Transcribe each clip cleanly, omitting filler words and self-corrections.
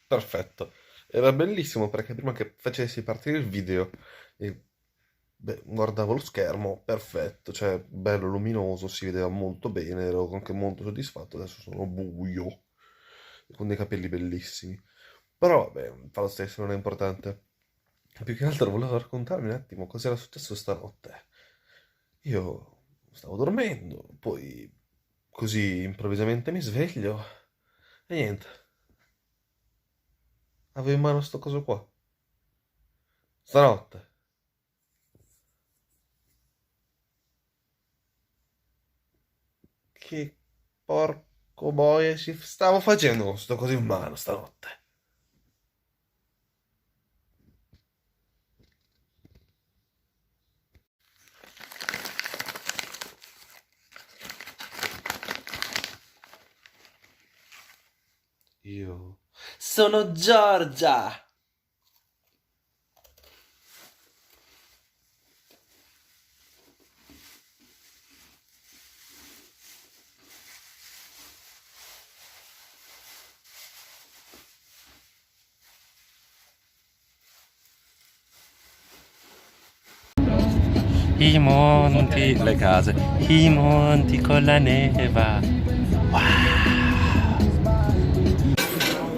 Perfetto. Era bellissimo perché prima che facessi partire il video, e, guardavo lo schermo, perfetto, cioè bello luminoso, si vedeva molto bene, ero anche molto soddisfatto. Adesso sono buio, con dei capelli bellissimi. Però vabbè, fa lo stesso, non è importante. Più che altro volevo raccontarmi un attimo cosa era successo stanotte. Io stavo dormendo, poi così improvvisamente mi sveglio e niente, avevo in mano sto coso qua. Stanotte. Che porco boia ci stavo facendo con sto coso in mano stanotte. Io sono Giorgia. I monti, le case, i monti con la neva.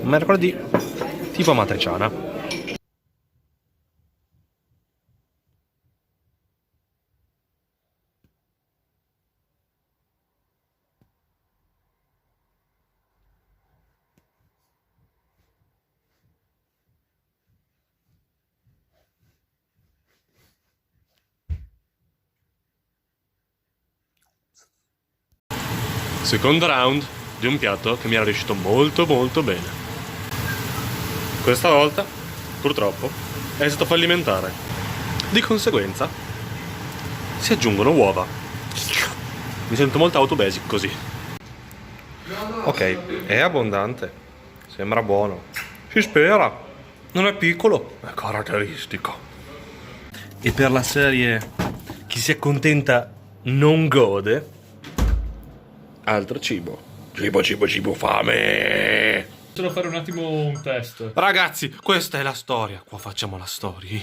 Mercoledì, tipo matriciana. Secondo round di un piatto che mi era riuscito molto molto bene. Questa volta, purtroppo, è stato fallimentare. Di conseguenza, si aggiungono uova. Mi sento molto autobasic così. Ok, è abbondante. Sembra buono. Si spera. Non è piccolo, è caratteristico. E per la serie chi si accontenta non gode, altro cibo. Cibo, cibo, cibo, fame. Solo fare un attimo un test. Ragazzi, questa è la storia. Qua facciamo la storia.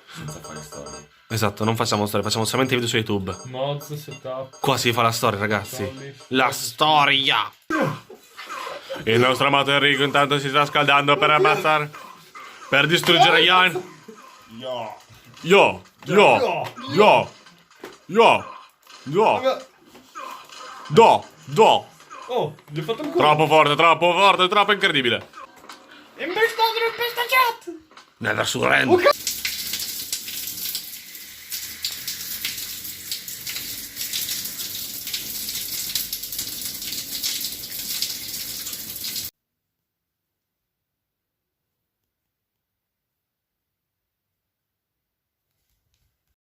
Senza fare storie. Esatto, non facciamo storia, facciamo solamente video su YouTube. Mods, setup. Qua si fa la storia, ragazzi. Solli. La storia. Il nostro amato Enrico intanto si sta scaldando per ammazzare. Per distruggere Ian. Yo. Yo. Yo. Yo. Yo. Do. Oh, gli ho fatto il culo. Troppo forte, troppo incredibile. È impestato nel pestacciato. Nella surrenda.